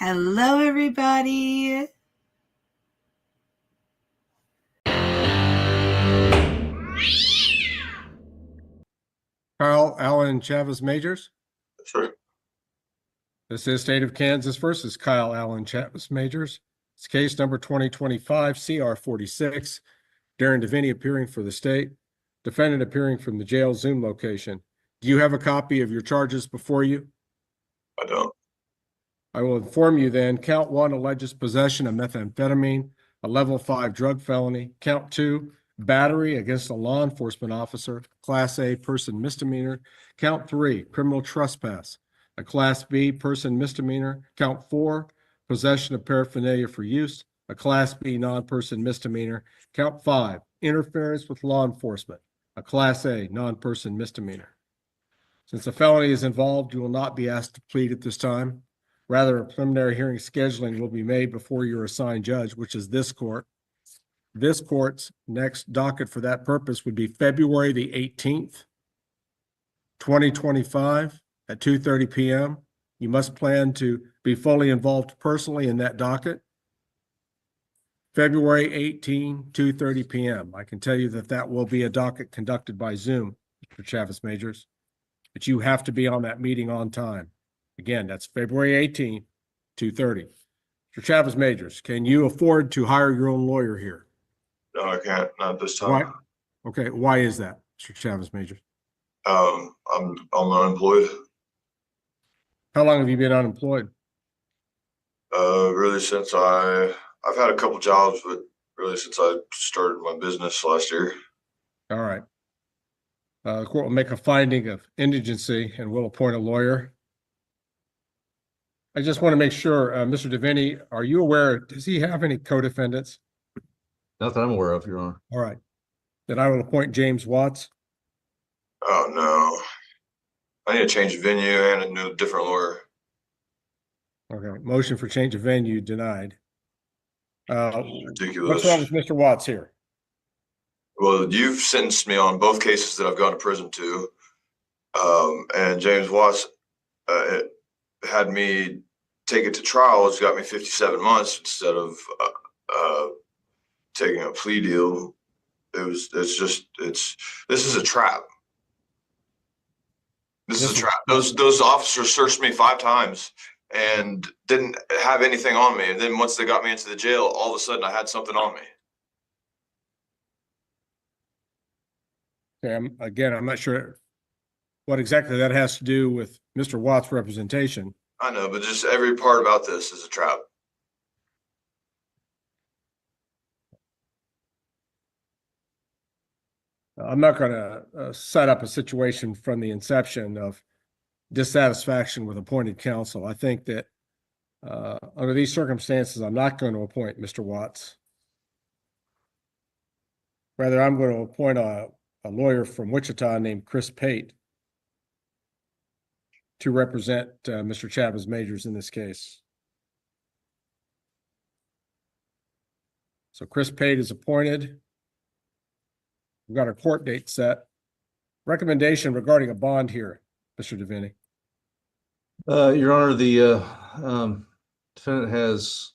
Hello, everybody. Kyle Allen Chavez Majors. Sure. This is State of Kansas versus Kyle Allen Chavez Majors. It's case number 2025 CR 46. Darren Devaney appearing for the state. Defendant appearing from the jail Zoom location. Do you have a copy of your charges before you? I don't. I will inform you then. Count 1 alleges possession of methamphetamine, a level 5 drug felony. Count 2, battery against a law enforcement officer, Class A person misdemeanor. Count 3, criminal trespass, a Class B person misdemeanor. Count 4, possession of paraphernalia for use, a Class B non-person misdemeanor. Count 5, interference with law enforcement, a Class A non-person misdemeanor. Since a felony is involved, you will not be asked to plead at this time. Rather, a preliminary hearing scheduling will be made before your assigned judge, which is this court. This court's next docket for that purpose would be February the 18th, 2025 at 2:30 p.m. You must plan to be fully involved personally in that docket. February 18, 2:30 p.m. I can tell you that that will be a docket conducted by Zoom, Mr. Chavez Majors, but you have to be on that meeting on time. Again, that's February 18th, 2:30. Mr. Chavez Majors, can you afford to hire your own lawyer here? No, I can't. Not this time. Why? Okay, why is that, Mr. Chavez Majors? I'm unemployed. How long have you been unemployed? Really since I've had a couple jobs, but really since I started my business last year. All right. The court will make a finding of indigency and will appoint a lawyer. I just want to make sure, Mr. Devaney, are you aware, does he have any co-defendants? Not that I'm aware of, Your Honor. All right. Then I will appoint James Watts. Oh no. I need to change the venue and a new different lawyer. Okay. Motion for change of venue denied. Ridiculous. What's wrong with Mr. Watts here? Well, you've sentenced me on both cases that I've gone to prison to. And James Watts had me take it to trial. It's got me 57 months instead of taking a plea deal. This is a trap. This is a trap. Those officers searched me 5 times and didn't have anything on me. And then once they got me into the jail, all of a sudden I had something on me. Okay, again, I'm not sure what exactly that has to do with Mr. Watts' representation. I know, but just every part about this is a trap. I'm not going to set up a situation from the inception of dissatisfaction with appointed counsel. I think that under these circumstances, I'm not going to appoint Mr. Watts. Rather, I'm going to appoint a lawyer from Wichita named Chris Pate to represent Mr. Chavez Majors in this case. So Chris Pate is appointed. We've got a court date set. Recommendation regarding a bond here, Mr. Devaney. Your Honor, the defendant has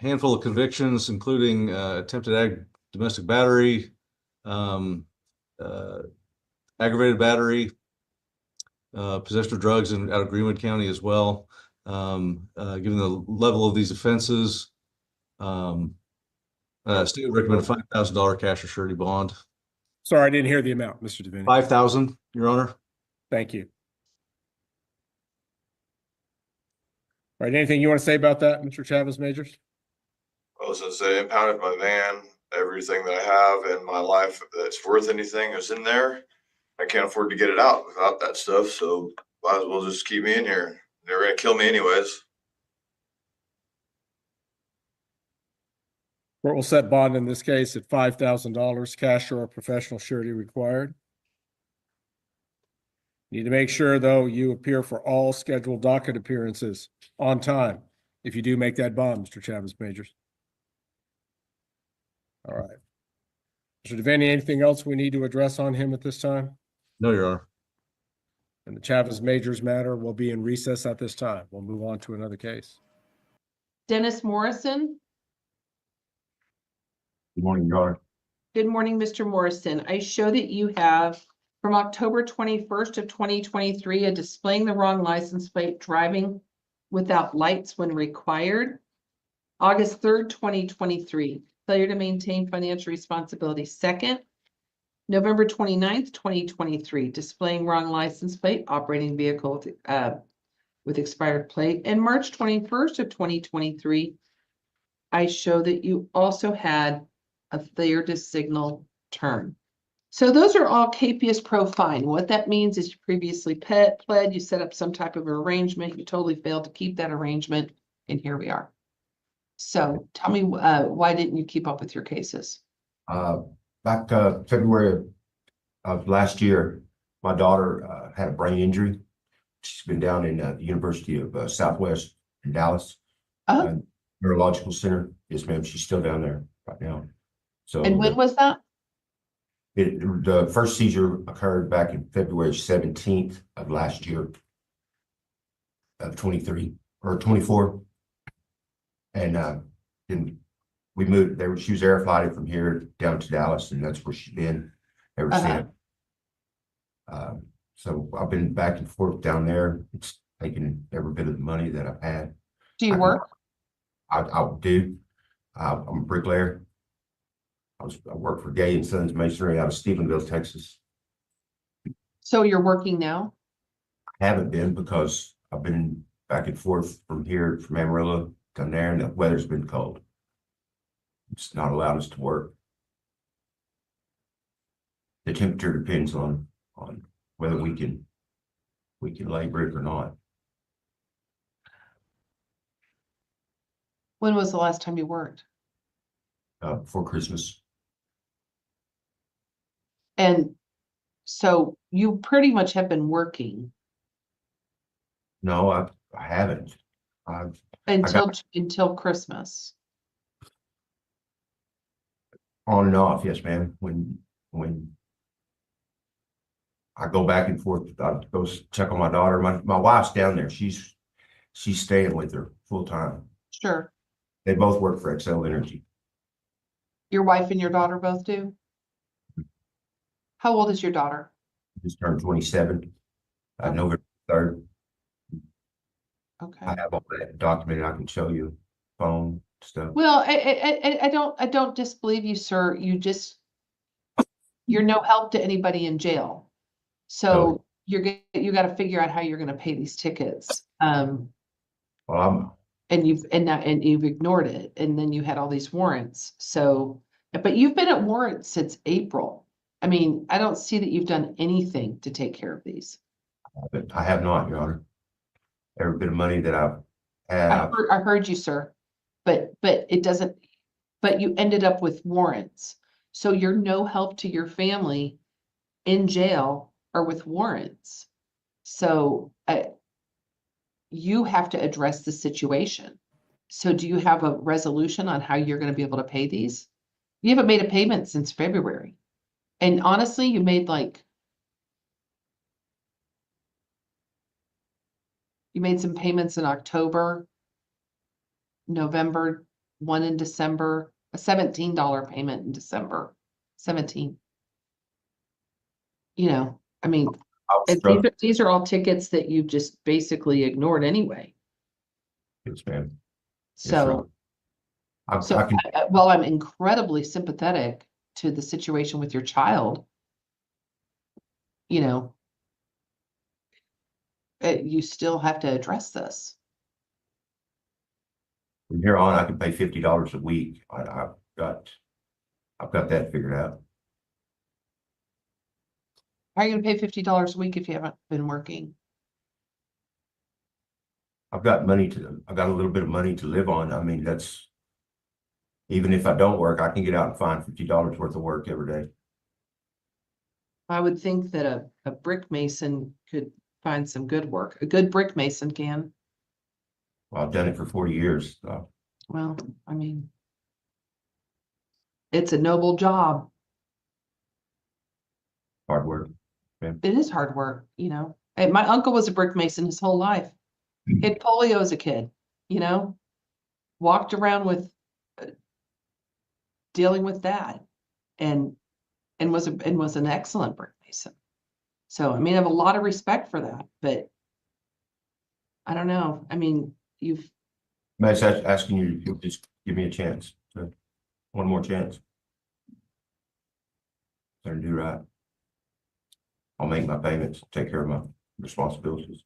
a handful of convictions, including attempted domestic battery, aggravated battery, possession of drugs out of Greenwood County as well. Given the level of these offenses, state would recommend a $5,000 cash or surety bond. Sorry, I didn't hear the amount, Mr. Devaney. $5,000, Your Honor. Thank you. All right, anything you want to say about that, Mr. Chavez Majors? Well, since they impounded my van, everything that I have in my life that's worth anything is in there. I can't afford to get it out without that stuff, so might as well just keep me in here. They're gonna kill me anyways. Court will set bond in this case at $5,000, cash or professional surety required. You need to make sure, though, you appear for all scheduled docket appearances on time if you do make that bond, Mr. Chavez Majors. All right. Mr. Devaney, anything else we need to address on him at this time? No, Your Honor. And the Chavez Majors matter will be in recess at this time. We'll move on to another case. Dennis Morrison. Good morning, Your Honor. Good morning, Mr. Morrison. I show that you have from October 21st of 2023, a displaying the wrong license plate, driving without lights when required. August 3rd, 2023, failure to maintain financial responsibility. Second, November 29th, 2023, displaying wrong license plate, operating vehicle with expired plate. And March 21st of 2023, I show that you also had a failure to signal turn. So those are all KPS Pro fine. What that means is you previously pled, you set up some type of arrangement, you totally failed to keep that arrangement, and here we are. So tell me, why didn't you keep up with your cases? Back February of last year, my daughter had a brain injury. She's been down in the University of Southwest in Dallas. Oh, Neurological Center. Yes, ma'am. She's still down there right now. So and when was that? the first seizure occurred back in February 17th of last year, of 23 or 24. And then we moved there. She was air flighted from here down to Dallas, and that's where she's been ever since. So I've been back and forth down there. It's taken every bit of the money that I've had. Do you work? I do. I'm a bricklayer. I work for Gay and Sons Masonry out of Stephenville, Texas. So you're working now? I haven't been because I've been back and forth from here, from Amarillo down there, and the weather's been cold. It's not allowed us to work. The temperature depends on whether we can lay brick or not. When was the last time you worked? Before Christmas. And so you pretty much have been working No, I haven't. I've until Christmas. on and off, yes, ma'am. When I go back and forth, I go check on my daughter. My wife's down there. She's staying with her full time. Sure. They both work for Excel Energy. Your wife and your daughter both do? How old is your daughter? Just turned 27, November 3rd. Okay. I have all that documented. I can show you phone stuff. Well, I don't disbelieve you, sir. You're no help to anybody in jail. So you got to figure out how you're going to pay these tickets. Well, And you've ignored it, and then you had all these warrants. So, but you've been at warrants since April. I mean, I don't see that you've done anything to take care of these. I have not, Your Honor. Every bit of money that I've had, I heard you, sir, but it doesn't, but you ended up with warrants. So you're no help to your family in jail or with warrants. So you have to address the situation. So do you have a resolution on how you're going to be able to pay these? You haven't made a payment since February. And honestly, you made some payments in October, November, one in December, a $17 payment in December, 17. You know, I mean, I was struggling. these are all tickets that you just basically ignored anyway. Yes, ma'am. Yes, So, I can, while I'm incredibly sympathetic to the situation with your child, you know, you still have to address this. from here on, I can pay $50 a week. I've got that figured out. How are you gonna pay $50 a week if you haven't been working? I've got a little bit of money to live on. I mean, even if I don't work, I can get out and find $50 worth of work every day. I would think that a brick mason could find some good work. A good brick mason can. Well, I've done it for 40 years. Well, I mean, it's a noble job. Hard work. It is hard work, you know, Hey, my uncle was a brick mason his whole life. He had polio as a kid, you know, walked around with dealing with that and was an excellent brick mason. So, I mean, I have a lot of respect for that, but I don't know. I mean, Matt's asking you to just give me a chance, one more chance. Better do right. I'll make my payments, take care of my responsibilities.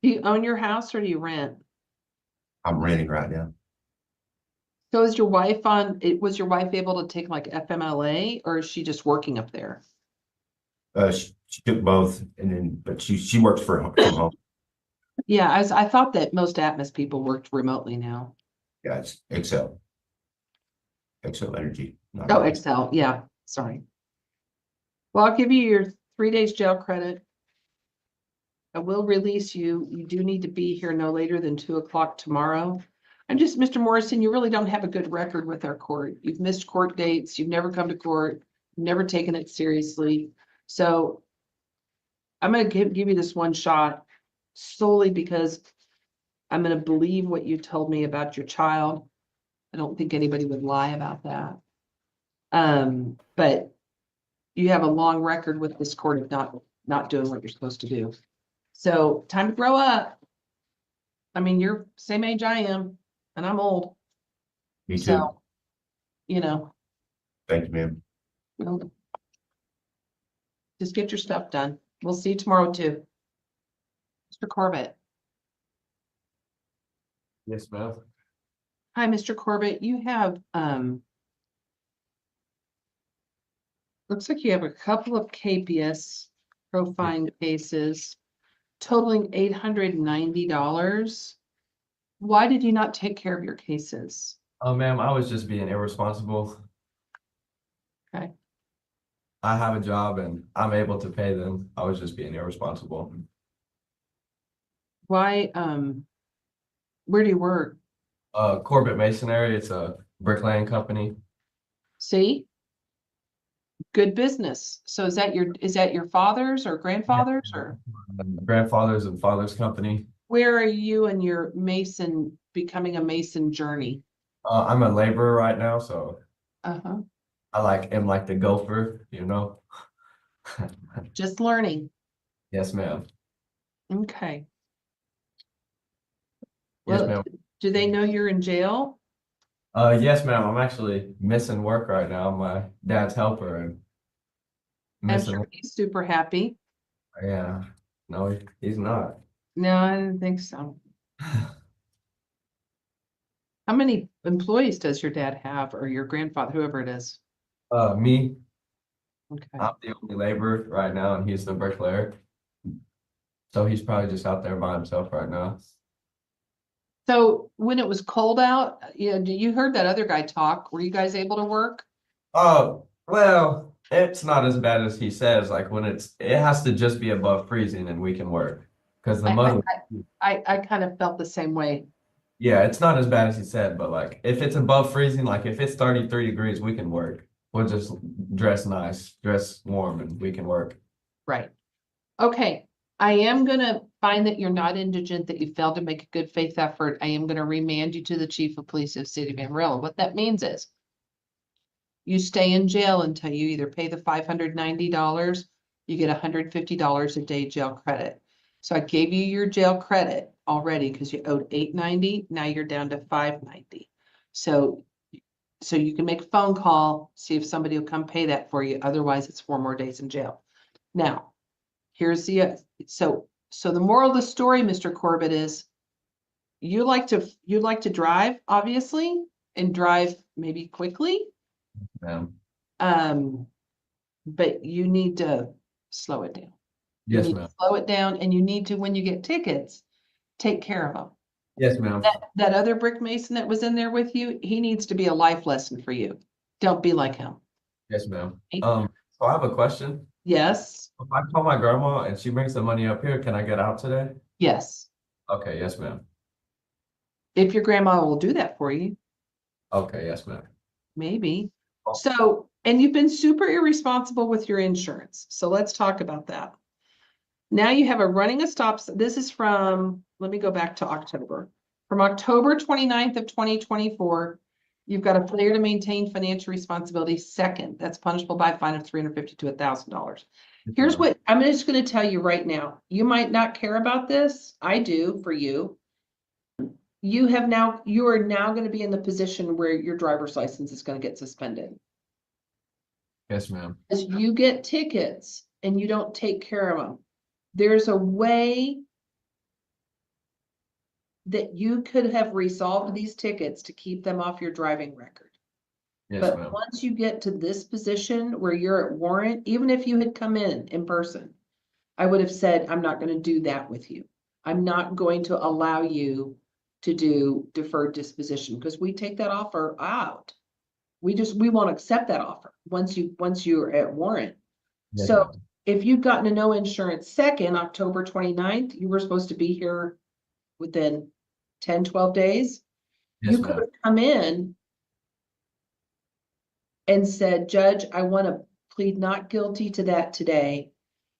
do you own your house or do you rent? I'm renting right now. So was your wife able to take like FMLA or is she just working up there? She took both but she works from home. Yeah, I thought that most Atmos people worked remotely now. Yeah, it's Excel Energy. not Oh, Atmos. Excel, yeah, sorry. Well, I'll give you your 3 days jail credit. I will release you. You do need to be here no later than 2 o'clock tomorrow. Mr. Morrison, you really don't have a good record with our court. You've missed court dates. You've never come to court, never taken it seriously. So I'm gonna give you this one shot solely because I'm gonna believe what you told me about your child. I don't think anybody would lie about that. But you have a long record with this court of not doing what you're supposed to do. So time to grow up. I mean, you're same age I am, and I'm old. Me too. So, you know, Thank you, ma'am. well, just get your stuff done. We'll see you tomorrow too. Mr. Corbett. Yes, ma'am. Hi, Mr. Corbett. You have, looks like you have a couple of KPS profiling cases totaling $890. Why did you not take care of your cases? Oh, ma'am, I was just being irresponsible. Okay. I have a job and I'm able to pay them. I was just being irresponsible. Why, where do you work? Corbett Masonry, it's a bricklaying company. See? Good business. So is that your father's or grandfather's or Grandfather's and father's company. where are you in your becoming a mason journey? I'm a laborer right now, so Uh-huh. I am like the gopher, Just learning. Yes, ma'am. Okay. Yes, Well, ma'am. do they know you're in jail? Yes, ma'am. I'm actually missing work right now. I'm my dad's helper and I'm missing sure work. he's super happy. Yeah. No, he's not. No, I didn't think so. How many employees does your dad have or your grandfather, whoever it is? Me, Okay. I'm the only laborer right now, and he's the bricklayer. So he's probably just out there by himself right now. So when it was cold out, you heard that other guy talk. Were you guys able to work? Oh, well, it's not as bad as he says. Like when it has to just be above freezing and we can work. Because the mud, I kind of felt the same way. yeah, it's not as bad as he said, but like if it's above freezing, like if it's 33 degrees, we can work. We'll just dress nice, dress warm, and we can work. Right. Okay. I am gonna find that you're not indigent, that you failed to make a good faith effort. I am gonna remand you to the chief of police of the city of Amarillo. What that means is you stay in jail until you either pay the $590, you get $150 a day jail credit. So I gave you your jail credit already because you owed $890. Now you're down to $590. So you can make a phone call, see if somebody will come pay that for you. Otherwise, it's 4 more days in jail. Now, here's the so the moral of the story, Mr. Corbett, is you like to drive, obviously, and drive maybe quickly. But you need to slow it down. You Yes, need ma'am. to slow it down, and you need to, when you get tickets, take care of them. Yes, ma'am. That other brick mason that was in there with you, he needs to be a life lesson for you. Don't be like him. Yes, ma'am. Hey. So I have a question. Yes, If I call my grandma and she brings the money up here, can I get out today? yes. Okay, yes, ma'am. If your grandma will do that for you, Okay, yes, ma'am. maybe. Oh. So, and you've been super irresponsible with your insurance. So let's talk about that. Now you have a running a stop. This is from, let me go back to October. From October 29th of 2024, you've got a failure to maintain financial responsibility second. That's punishable by a fine of $350 to $1,000. Here's what I'm just going to tell you right now. You might not care about this. I do for you. You are now going to be in the position where your driver's license is going to get suspended. Yes, ma'am. As you get tickets and you don't take care of them, there's a way that you could have resolved these tickets to keep them off your driving record. Yes, But ma'am. once you get to this position where you're at warrant, even if you had come in person, I would have said, I'm not going to do that with you. I'm not going to allow you to do deferred disposition because we take that offer out. We won't accept that offer once you're at warrant. Yes, So ma'am. if you'd gotten a no insurance second, October 29th, you were supposed to be here within 10, 12 days. Yes, You could ma'am. have come in and said, Judge, I want to plead not guilty to that today.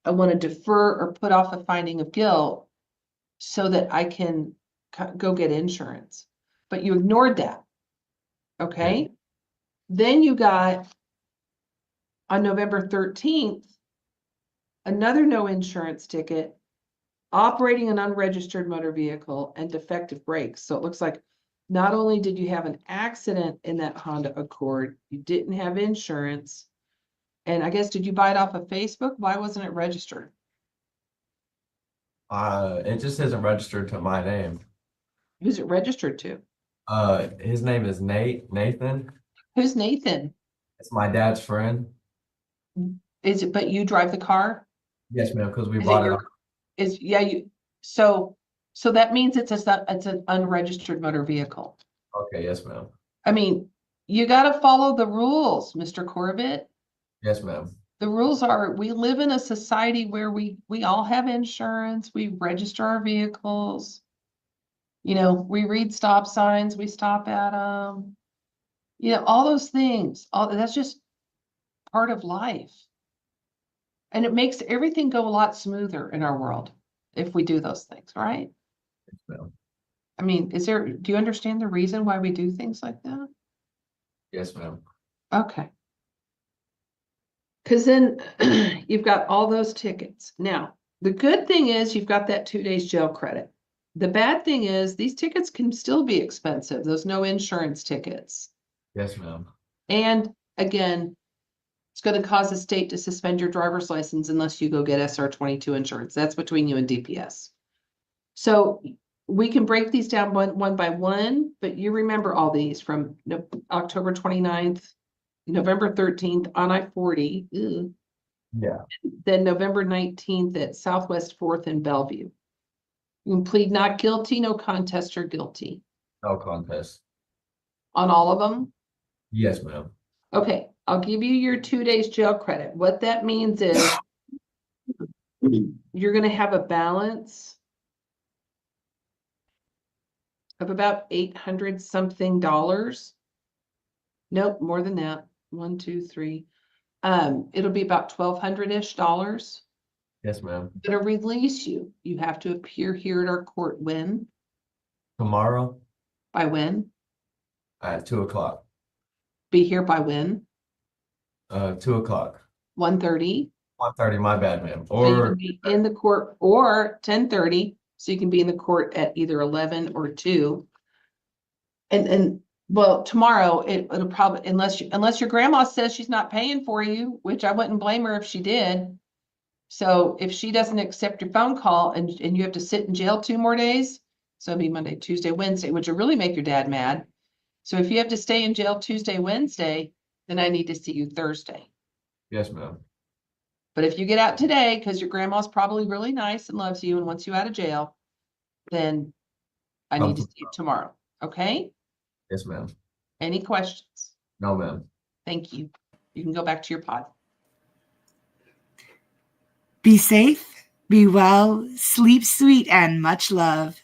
I want to defer or put off a finding of guilt so that I can go get insurance. But you ignored that. Okay. Then you got on November 13th, another no insurance ticket, operating an unregistered motor vehicle and defective brakes. So it looks like not only did you have an accident in that Honda Accord, you didn't have insurance. And I guess, did you buy it off of Facebook? Why wasn't it registered? It just isn't registered to my name. Who's it registered to? His name is Nathan. Who's Nathan? It's my dad's friend. Is it, but you drive the car? Yes, ma'am, because we Is it bought it. your, is, yeah, you, so that means it's an unregistered motor vehicle. Okay, yes, ma'am. I mean, you got to follow the rules, Mr. Corbett. Yes, ma'am. The rules are, we live in a society where we all have insurance, we register our vehicles. You know, we read stop signs, we stop at them. You know, all those things, that's just part of life. And it makes everything go a lot smoother in our world if we do those things, right? Yes, ma'am. I mean, do you understand the reason why we do things like that? Yes, ma'am. Okay. Because then you've got all those tickets. Now, the good thing is you've got that 2 days jail credit. The bad thing is these tickets can still be expensive, those no insurance tickets. Yes, ma'am. And again, it's going to cause the state to suspend your driver's license unless you go get SR22 insurance. That's between you and DPS. So we can break these down one by one, but you remember all these from October 29th, November 13th on I-40. Ew. Yeah. Then November 19th at Southwest 4th in Bellevue. You can plead not guilty, no contest, or guilty. No contest. On all of them? Yes, ma'am. Okay, I'll give you your 2 days jail credit. What that means is you're going to have a balance of about $800 something. Nope, more than that. 1, 2, 3. It'll be about $1,200-ish. Yes, ma'am. To release you, you have to appear here at our court when? Tomorrow By when? at 2:00. Be here by when? 2:00. 1:30. 1:30. My bad, ma'am. So you can Or be in the court, or 10:30, so you can be in the court at either 11 or 2. And well, tomorrow it'll probably, unless your grandma says she's not paying for you, which I wouldn't blame her if she did. So if she doesn't accept your phone call and you have to sit in jail 2 more days, so it'll be Monday, Tuesday, Wednesday, which will really make your dad mad. So if you have to stay in jail Tuesday, Wednesday, then I need to see you Thursday. yes, ma'am. But if you get out today, because your grandma's probably really nice and loves you and wants you out of jail, then I need to see you tomorrow. Okay? Yes, ma'am. Any questions? No, ma'am. Thank you. You can go back to your pod. Be safe, be well, sleep sweet, and much love.